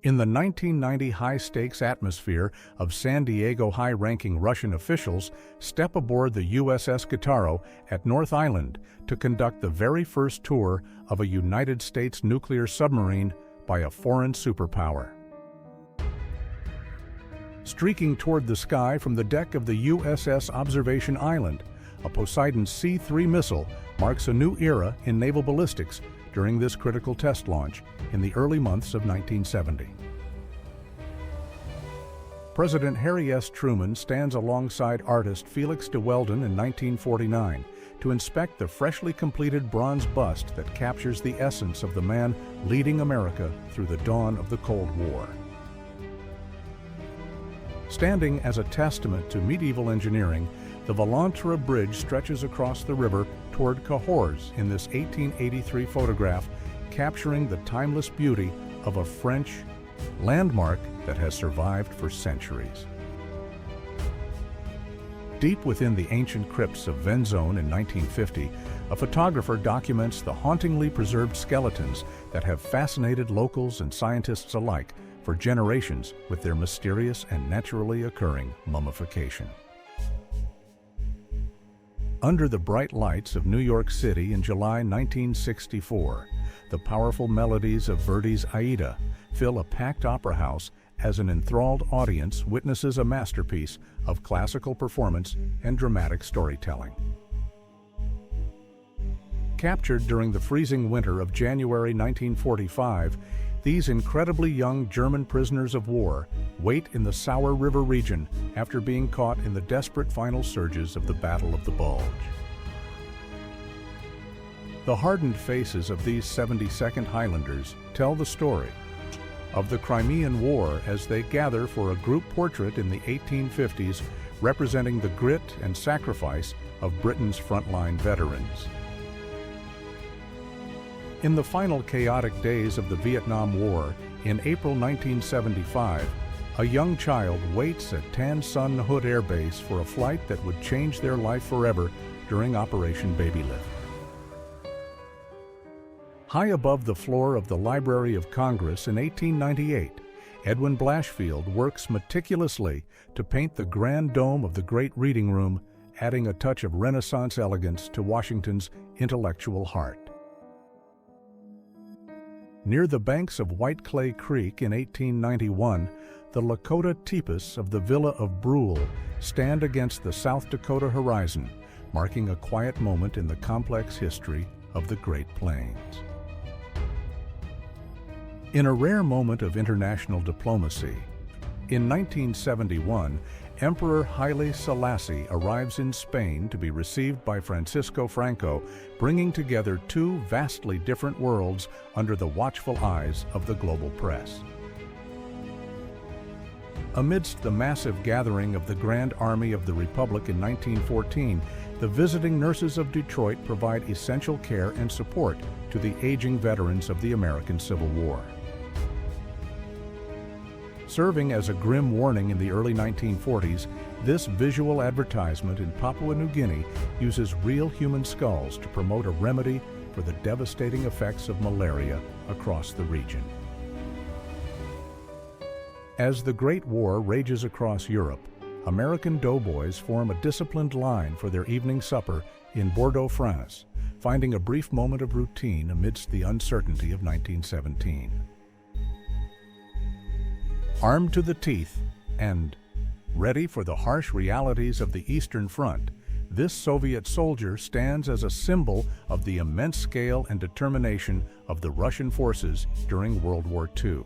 In the 1990 high-stakes atmosphere of San Diego, high-ranking Russian officials step aboard the USS Kitaro at North Island to conduct the very first tour of a United States nuclear submarine by a foreign superpower. Streaking toward the sky from the deck of the USS Observation Island, a Poseidon C-3 missile marks a new era in naval ballistics during this critical test launch in the early months of 1970. President Harry S. Truman stands alongside artist Felix de Weldon in 1949 to inspect the freshly completed bronze bust that captures the essence of the man leading America through the dawn of the Cold War. Standing as a testament to medieval engineering, the Volantra Bridge stretches across the river toward Cahors in this 1883 photograph, capturing the timeless beauty of a French landmark that has survived for centuries. Deep within the ancient crypts of Venzone in 1950, a photographer documents the hauntingly preserved skeletons that have fascinated locals and scientists alike for generations with their mysterious and naturally occurring mummification. Under the bright lights of New York City in July 1964, the powerful melodies of Verdi's Aida fill a packed opera house as an enthralled audience witnesses a masterpiece of classical performance and dramatic storytelling. Captured during the freezing winter of January 1945, these incredibly young German prisoners of war wait in the Sauer River region after being caught in the desperate final surges of the Battle of the Bulge. The hardened faces of these 72nd Highlanders tell the story of the Crimean War as they gather for a group portrait in the 1850s representing the grit and sacrifice of Britain's frontline veterans. In the final chaotic days of the Vietnam War, in April 1975, a young child waits at Tan Son Nhut Air Base for a flight that would change their life forever during Operation Baby Lift. High above the floor of the Library of Congress in 1898, Edwin Blashfield works meticulously to paint the grand dome of the Great Reading Room, adding a touch of Renaissance elegance to Washington's intellectual heart. Near the banks of White Clay Creek in 1891, the Lakota Teepees of the Villa of Brule stand against the South Dakota horizon, marking a quiet moment in the complex history of the Great Plains. In a rare moment of international diplomacy, in 1971, Emperor Haile Selassie arrives in Spain to be received by Francisco Franco, bringing together two vastly different worlds under the watchful eyes of the global press. Amidst the massive gathering of the Grand Army of the Republic in 1914, the visiting nurses of Detroit provide essential care and support to the aging veterans of the American Civil War. Serving as a grim warning in the early 1940s, this visual advertisement in Papua New Guinea uses real human skulls to promote a remedy for the devastating effects of malaria across the region. As the Great War rages across Europe, American doughboys form a disciplined line for their evening supper in Bordeaux, France, finding a brief moment of routine amidst the uncertainty of 1917. Armed to the teeth and ready for the harsh realities of the Eastern Front, this Soviet soldier stands as a symbol of the immense scale and determination of the Russian forces during World War II.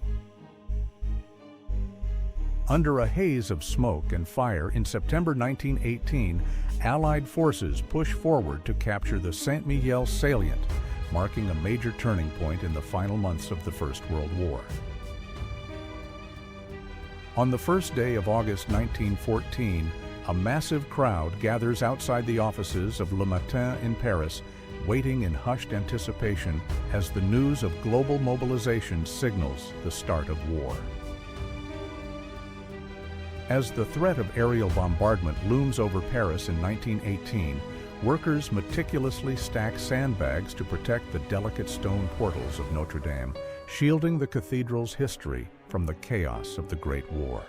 Under a haze of smoke and fire in September 1918, Allied forces push forward to capture the Saint-Mihiel salient, marking a major turning point in the final months of the First World War. On the first day of August 1914, a massive crowd gathers outside the offices of Le Matin in Paris, waiting in hushed anticipation as the news of global mobilization signals the start of war. As the threat of aerial bombardment looms over Paris in 1918, workers meticulously stack sandbags to protect the delicate stone portals of Notre Dame, shielding the cathedral's history from the chaos of the Great War.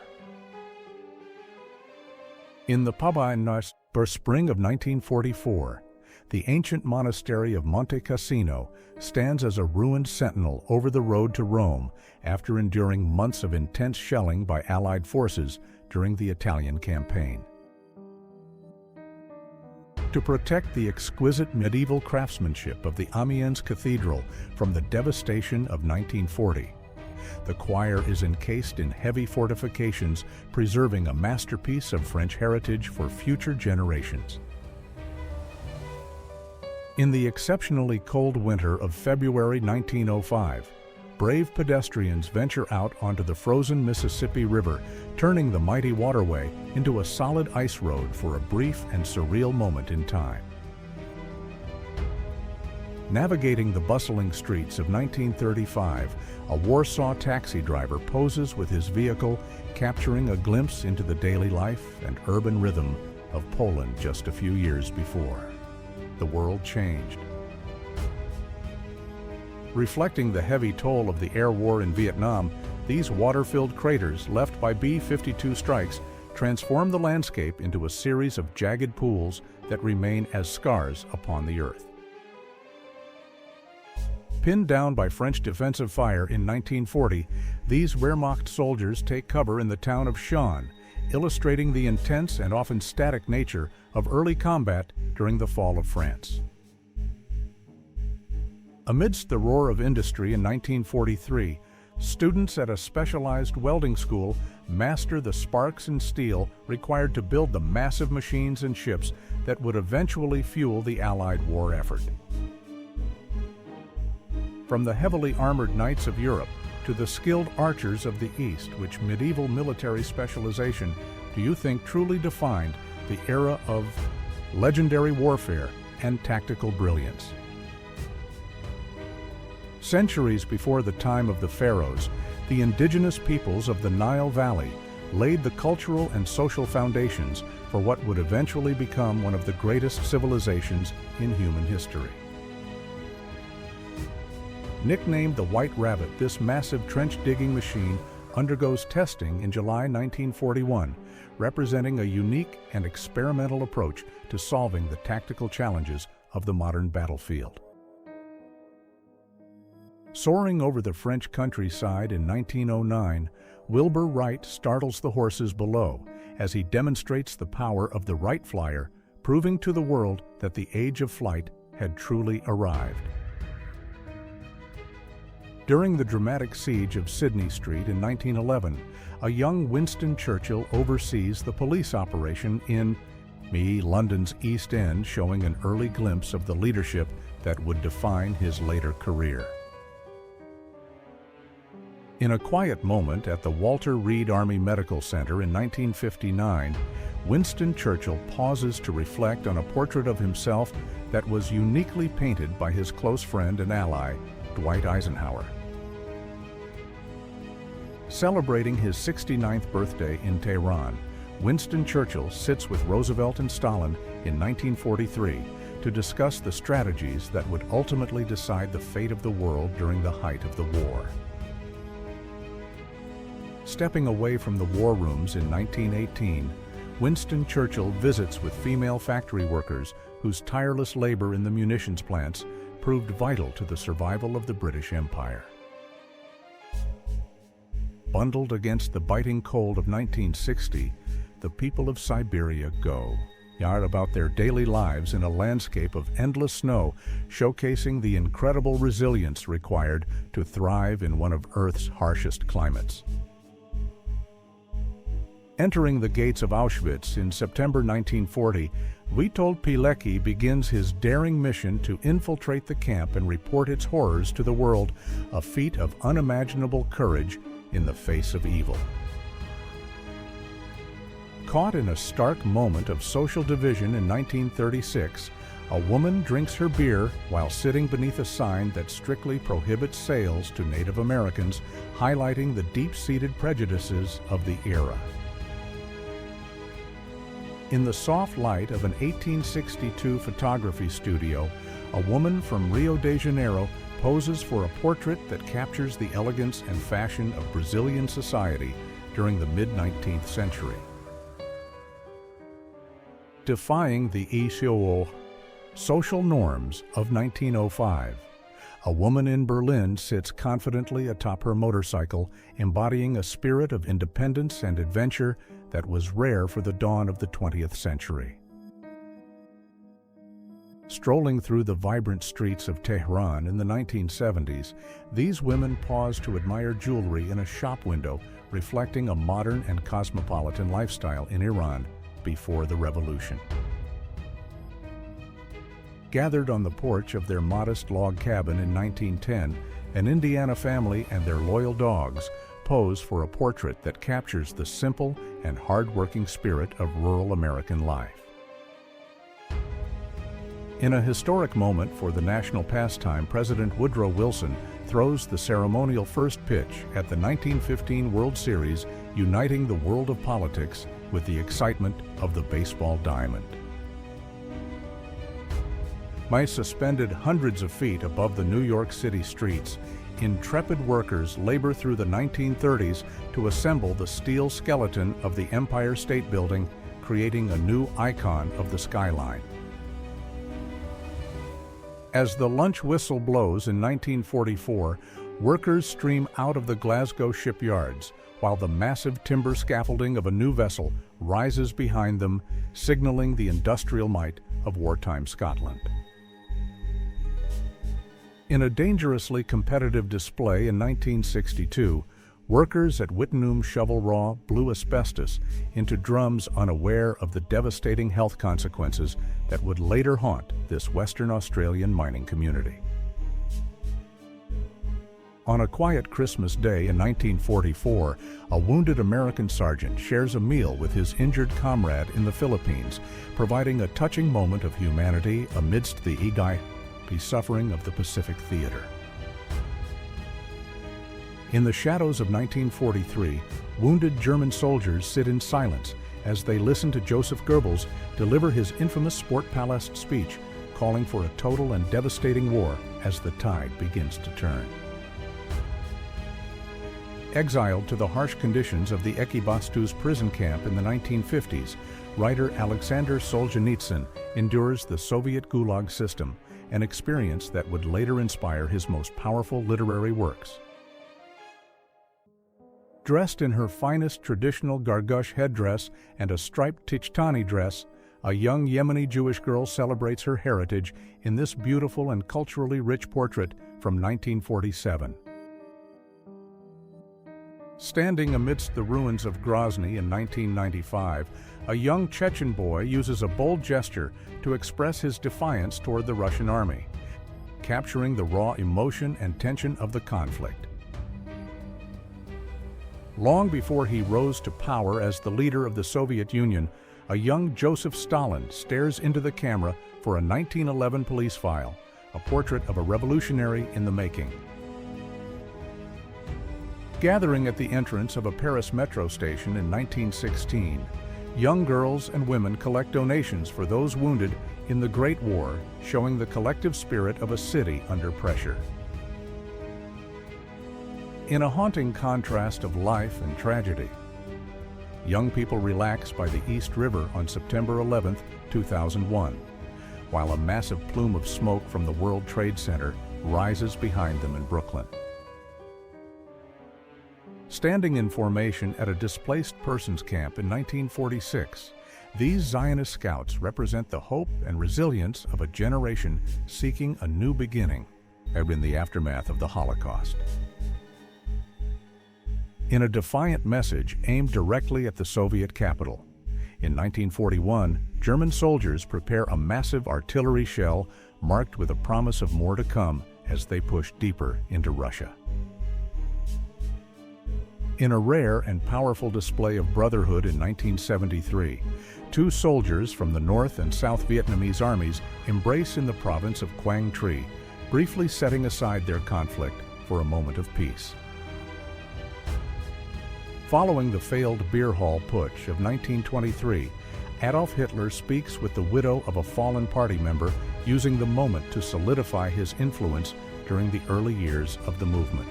In the Pabainas, spring of 1944, the ancient monastery of Monte Cassino stands as a ruined sentinel over the road to Rome after enduring months of intense shelling by Allied forces during the Italian campaign. To protect the exquisite medieval craftsmanship of the Amiens Cathedral from the devastation of 1940, the choir is encased in heavy fortifications, preserving a masterpiece of French heritage for future generations. In the exceptionally cold winter of February 1905, brave pedestrians venture out onto the frozen Mississippi River, turning the mighty waterway into a solid ice road for a brief and surreal moment in time. Navigating the bustling streets of 1935, a Warsaw taxi driver poses with his vehicle, capturing a glimpse into the daily life and urban rhythm of Poland just a few years before. The world changed. Reflecting the heavy toll of the air war in Vietnam, these water-filled craters left by B-52 strikes transform the landscape into a series of jagged pools that remain as scars upon the earth. Pinned down by French defensive fire in 1940, these Wehrmacht soldiers take cover in the town of Schaan, illustrating the intense and often static nature of early combat during the fall of France. Amidst the roar of industry in 1943, students at a specialized welding school master the sparks and steel required to build the massive machines and ships that would eventually fuel the Allied war effort. From the heavily armored knights of Europe to the skilled archers of the East, which medieval military specialization do you think truly defined the era of legendary warfare and tactical brilliance? Centuries before the time of the pharaohs, the indigenous peoples of the Nile Valley laid the cultural and social foundations for what would eventually become one of the greatest civilizations in human history. Nicknamed the White Rabbit, this massive trench-digging machine undergoes testing in July 1941, representing a unique and experimental approach to solving the tactical challenges of the modern battlefield. Soaring over the French countryside in 1909, Wilbur Wright startles the horses below as he demonstrates the power of the Wright Flyer, proving to the world that the age of flight had truly arrived. During the dramatic siege of Sydney Street in 1911, a young Winston Churchill oversees the police operation in London's East End, showing an early glimpse of the leadership that would define his later career. In a quiet moment at the Walter Reed Army Medical Center in 1959, Winston Churchill pauses to reflect on a portrait of himself that was uniquely painted by his close friend and ally, Dwight Eisenhower. Celebrating his 69th birthday in Tehran, Winston Churchill sits with Roosevelt and Stalin in 1943 to discuss the strategies that would ultimately decide the fate of the world during the height of the war. Stepping away from the war rooms in 1918, Winston Churchill visits with female factory workers whose tireless labor in the munitions plants proved vital to the survival of the British Empire. Bundled against the biting cold of 1960, the people of Siberia go about their daily lives in a landscape of endless snow, showcasing the incredible resilience required to thrive in one of Earth's harshest climates. Entering the gates of Auschwitz in September 1940, Witold Pilecki begins his daring mission to infiltrate the camp and report its horrors to the world, a feat of unimaginable courage in the face of evil. Caught in a stark moment of social division in 1936, a woman drinks her beer while sitting beneath a sign that strictly prohibits sales to Native Americans, highlighting the deep-seated prejudices of the era. In the soft light of an 1862 photography studio, a woman from Rio de Janeiro poses for a portrait that captures the elegance and fashion of Brazilian society during the mid-19th century. Defying the social norms of 1905, a woman in Berlin sits confidently atop her motorcycle, embodying a spirit of independence and adventure that was rare for the dawn of the 20th century. Strolling through the vibrant streets of Tehran in the 1970s, these women pause to admire jewelry in a shop window reflecting a modern and cosmopolitan lifestyle in Iran before the revolution. Gathered on the porch of their modest log cabin in 1910, an Indiana family and their loyal dogs pose for a portrait that captures the simple and hard-working spirit of rural American life. In a historic moment for the national pastime, President Woodrow Wilson throws the ceremonial first pitch at the 1915 World Series, uniting the world of politics with the excitement of the baseball diamond. Suspended hundreds of feet above the New York City streets, intrepid workers labor through the 1930s to assemble the steel skeleton of the Empire State Building, creating a new icon of the skyline. As the lunch whistle blows in 1944, workers stream out of the Glasgow shipyards, while the massive timber scaffolding of a new vessel rises behind them, signaling the industrial might of wartime Scotland. In a dangerously competitive display in 1962, workers at Wittenoom Shovel Raw blew asbestos into drums, unaware of the devastating health consequences that would later haunt this Western Australian mining community. On a quiet Christmas day in 1944, a wounded American sergeant shares a meal with his injured comrade in the Philippines, providing a touching moment of humanity amidst the suffering of the Pacific Theater. In the shadows of 1943, wounded German soldiers sit in silence as they listen to Joseph Goebbels deliver his infamous Sportpalast speech, calling for a total and devastating war as the tide begins to turn. Exiled to the harsh conditions of the Ekibastuz prison camp in the 1950s, writer Alexander Solzhenitsyn endures the Soviet Gulag system, an experience that would later inspire his most powerful literary works. Dressed in her finest traditional Gargush headdress and a striped Tichtani dress, a young Yemeni Jewish girl celebrates her heritage in this beautiful and culturally rich portrait from 1947. Standing amidst the ruins of Grozny in 1995, a young Chechen boy uses a bold gesture to express his defiance toward the Russian army, capturing the raw emotion and tension of the conflict. Long before he rose to power as the leader of the Soviet Union, a young Joseph Stalin stares into the camera for a 1911 police file, a portrait of a revolutionary in the making. Gathering at the entrance of a Paris metro station in 1916, young girls and women collect donations for those wounded in the Great War, showing the collective spirit of a city under pressure. In a haunting contrast of life and tragedy, young people relax by the East River on September 11, 2001, while a massive plume of smoke from the World Trade Center rises behind them in Brooklyn. Standing in formation at a displaced persons camp in 1946, these Zionist scouts represent the hope and resilience of a generation seeking a new beginning in the aftermath of the Holocaust. In a defiant message aimed directly at the Soviet capital, in 1941, German soldiers prepare a massive artillery shell marked with a promise of more to come as they push deeper into Russia. In a rare and powerful display of brotherhood in 1973, two soldiers from the North and South Vietnamese armies embrace in the province of Quang Tri, briefly setting aside their conflict for a moment of peace. Following the failed beer hall putsch of 1923, Adolf Hitler speaks with the widow of a fallen party member, using the moment to solidify his influence during the early years of the movement.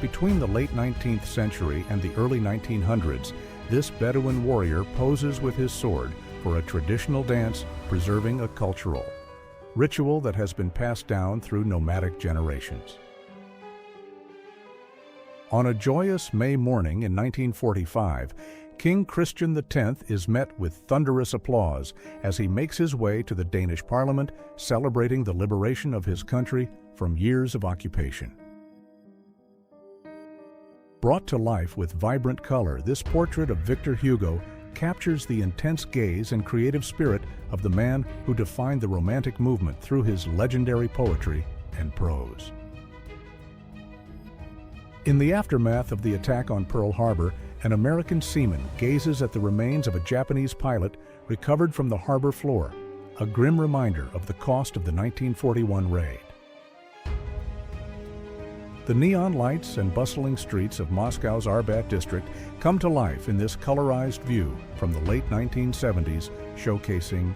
Between the late 19th century and the early 1900s, this Bedouin warrior poses with his sword for a traditional dance preserving a cultural ritual that has been passed down through nomadic generations. On a joyous May morning in 1945, King Christian X is met with thunderous applause as he makes his way to the Danish Parliament, celebrating the liberation of his country from years of occupation. Brought to life with vibrant color, this portrait of Victor Hugo captures the intense gaze and creative spirit of the man who defined the Romantic movement through his legendary poetry and prose. In the aftermath of the attack on Pearl Harbor, an American seaman gazes at the remains of a Japanese pilot recovered from the harbor floor, a grim reminder of the cost of the 1941 raid. The neon lights and bustling streets of Moscow's Arbat district come to life in this colorized view from the late 1970s, showcasing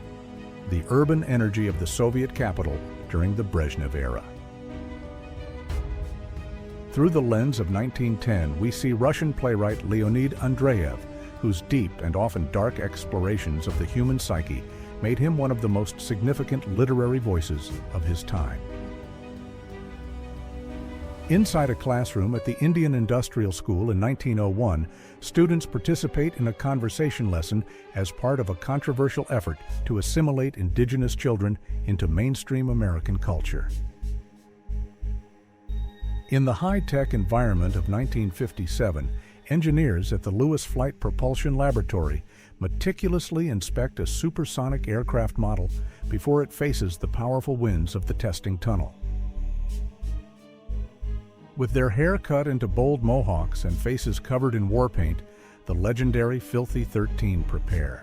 the urban energy of the Soviet capital during the Brezhnev era. Through the lens of 1910, we see Russian playwright Leonid Andreyev, whose deep and often dark explorations of the human psyche made him one of the most significant literary voices of his time. Inside a classroom at the Indian Industrial School in 1901, students participate in a conversation lesson as part of a controversial effort to assimilate indigenous children into mainstream American culture. In the high-tech environment of 1957, engineers at the Lewis Flight Propulsion Laboratory meticulously inspect a supersonic aircraft model before it faces the powerful winds of the testing tunnel. With their hair cut into bold mohawks and faces covered in war paint, the legendary Filthy 13 prepare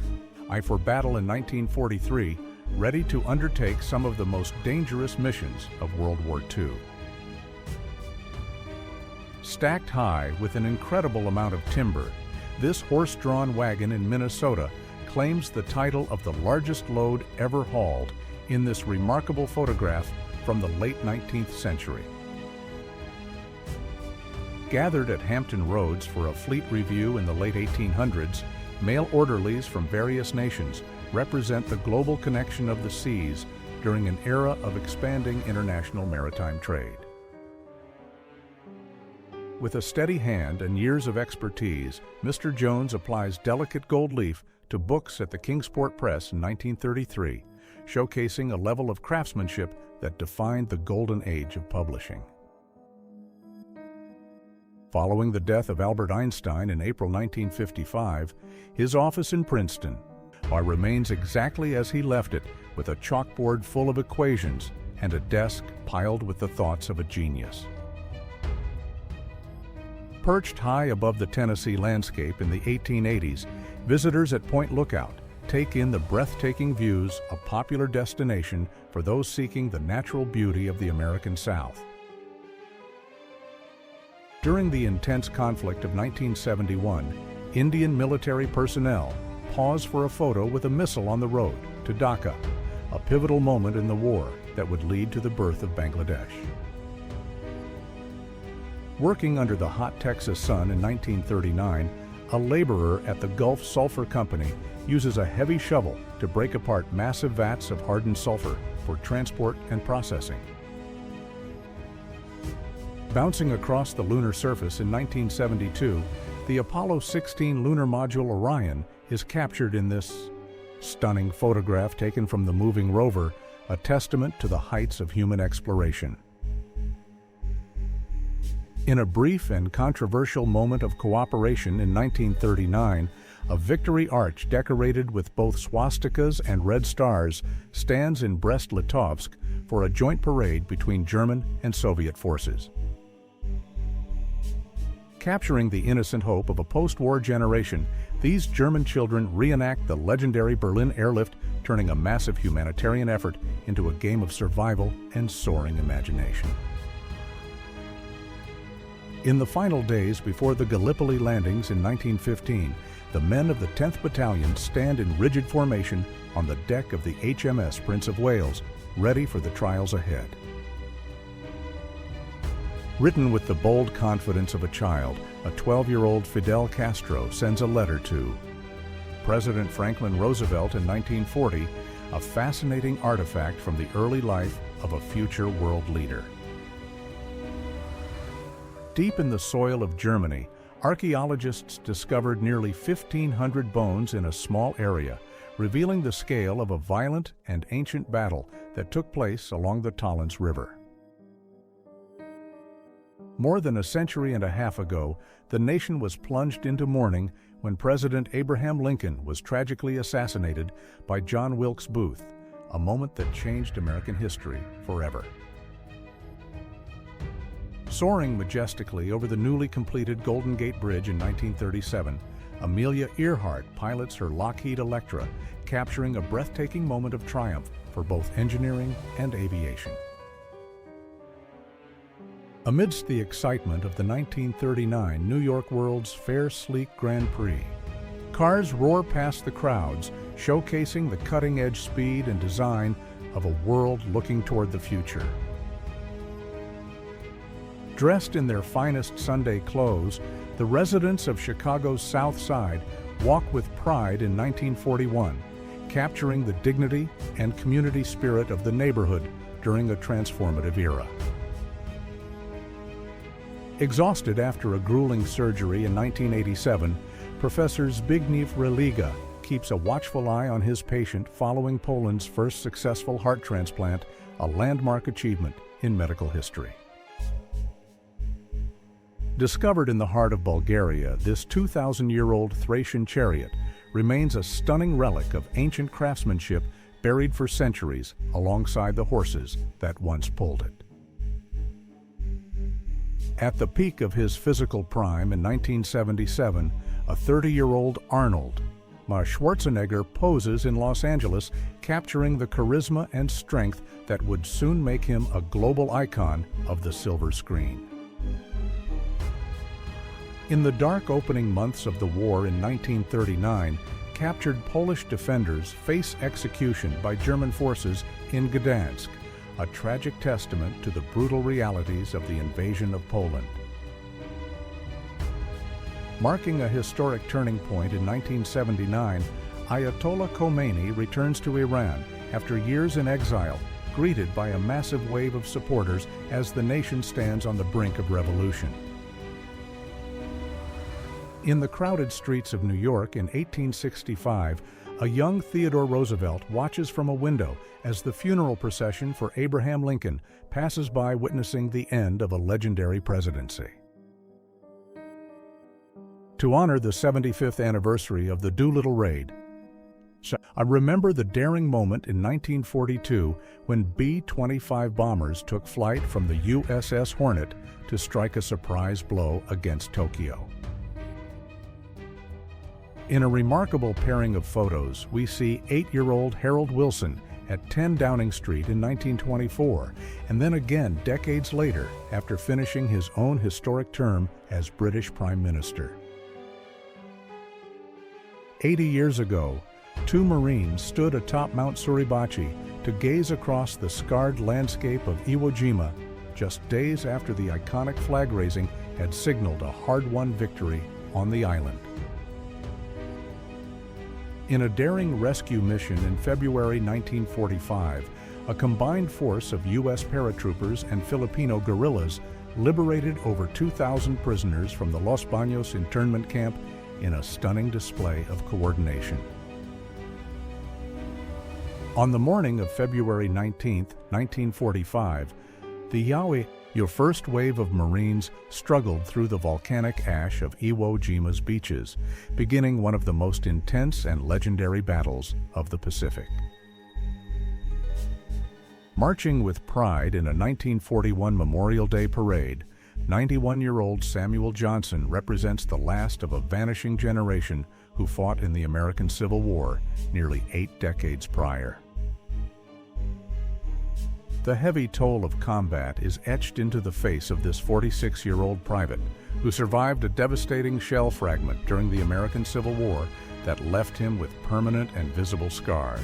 for battle in 1943, ready to undertake some of the most dangerous missions of World War II. Stacked high with an incredible amount of timber, this horse-drawn wagon in Minnesota claims the title of the largest load ever hauled in this remarkable photograph from the late 19th century. Gathered at Hampton Roads for a fleet review in the late 1800s, mail orderlies from various nations represent the global connection of the seas during an era of expanding international maritime trade. With a steady hand and years of expertise, Mr. Jones applies delicate gold leaf to books at the Kingsport Press in 1933, showcasing a level of craftsmanship that defined the golden age of publishing. Following the death of Albert Einstein in April 1955, his office in Princeton remains exactly as he left it, with a chalkboard full of equations and a desk piled with the thoughts of a genius. Perched high above the Tennessee landscape in the 1880s, visitors at Point Lookout take in the breathtaking views, a popular destination for those seeking the natural beauty of the American South. During the intense conflict of 1971, Indian military personnel pause for a photo with a missile on the road to Dhaka, a pivotal moment in the war that would lead to the birth of Bangladesh. Working under the hot Texas sun in 1939, a laborer at the Gulf Sulphur Company uses a heavy shovel to break apart massive vats of hardened sulfur for transport and processing. Bouncing across the lunar surface in 1972, the Apollo 16 lunar module Orion is captured in this stunning photograph taken from the moving rover, a testament to the heights of human exploration. In a brief and controversial moment of cooperation in 1939, a Victory Arch decorated with both swastikas and red stars stands in Brest-Litovsk for a joint parade between German and Soviet forces. Capturing the innocent hope of a post-war generation, these German children reenact the legendary Berlin airlift, turning a massive humanitarian effort into a game of survival and soaring imagination. In the final days before the Gallipoli landings in 1915, the men of the 10th Battalion stand in rigid formation on the deck of the HMS Prince of Wales, ready for the trials ahead. Written with the bold confidence of a child, a 12-year-old Fidel Castro sends a letter to President Franklin Roosevelt in 1940, a fascinating artifact from the early life of a future world leader. Deep in the soil of Germany, archaeologists discovered nearly 1,500 bones in a small area, revealing the scale of a violent and ancient battle that took place along the Talens River. More than a century and a half ago, the nation was plunged into mourning when President Abraham Lincoln was tragically assassinated by John Wilkes Booth, a moment that changed American history forever. Soaring majestically over the newly completed Golden Gate Bridge in 1937, Amelia Earhart pilots her Lockheed Electra, capturing a breathtaking moment of triumph for both engineering and aviation. Amidst the excitement of the 1939 New York World's Fair Sleek Grand Prix, cars roar past the crowds, showcasing the cutting-edge speed and design of a world looking toward the future. Dressed in their finest Sunday clothes, the residents of Chicago's South Side walk with pride in 1941, capturing the dignity and community spirit of the neighborhood during a transformative era. Exhausted after a grueling surgery in 1987, Professor Zbigniew Religa keeps a watchful eye on his patient following Poland's first successful heart transplant, a landmark achievement in medical history. Discovered in the heart of Bulgaria, this 2,000-year-old Thracian chariot remains a stunning relic of ancient craftsmanship buried for centuries alongside the horses that once pulled it. At the peak of his physical prime in 1977, a 30-year-old Arnold Schwarzenegger poses in Los Angeles, capturing the charisma and strength that would soon make him a global icon of the silver screen. In the dark opening months of the war in 1939, captured Polish defenders face execution by German forces in Gdansk, a tragic testament to the brutal realities of the invasion of Poland. Marking a historic turning point in 1979, Ayatollah Khomeini returns to Iran after years in exile, greeted by a massive wave of supporters as the nation stands on the brink of revolution. In the crowded streets of New York in 1865, a young Theodore Roosevelt watches from a window as the funeral procession for Abraham Lincoln passes by, witnessing the end of a legendary presidency. To honor the 75th anniversary of the Doolittle Raid, I remember the daring moment in 1942 when B-25 bombers took flight from the USS Hornet to strike a surprise blow against Tokyo. In a remarkable pairing of photos, we see 8-year-old Harold Wilson at 10 Downing Street in 1924, and then again decades later after finishing his own historic term as British Prime Minister. 80 years ago, 2 Marines stood atop Mount Suribachi to gaze across the scarred landscape of Iwo Jima just days after the iconic flag raising had signaled a hard-won victory on the island. In a daring rescue mission in February 1945, a combined force of U.S. paratroopers and Filipino guerrillas liberated over 2,000 prisoners from the Los Baños internment camp in a stunning display of coordination. On the morning of February 19, 1945, the Yaoi, your first wave of Marines, struggled through the volcanic ash of Iwo Jima's beaches, beginning one of the most intense and legendary battles of the Pacific. Marching with pride in a 1941 Memorial Day parade, 91-year-old Samuel Johnson represents the last of a vanishing generation who fought in the American Civil War nearly 8 decades prior. The heavy toll of combat is etched into the face of this 46-year-old private who survived a devastating shell fragment during the American Civil War that left him with permanent and visible scars.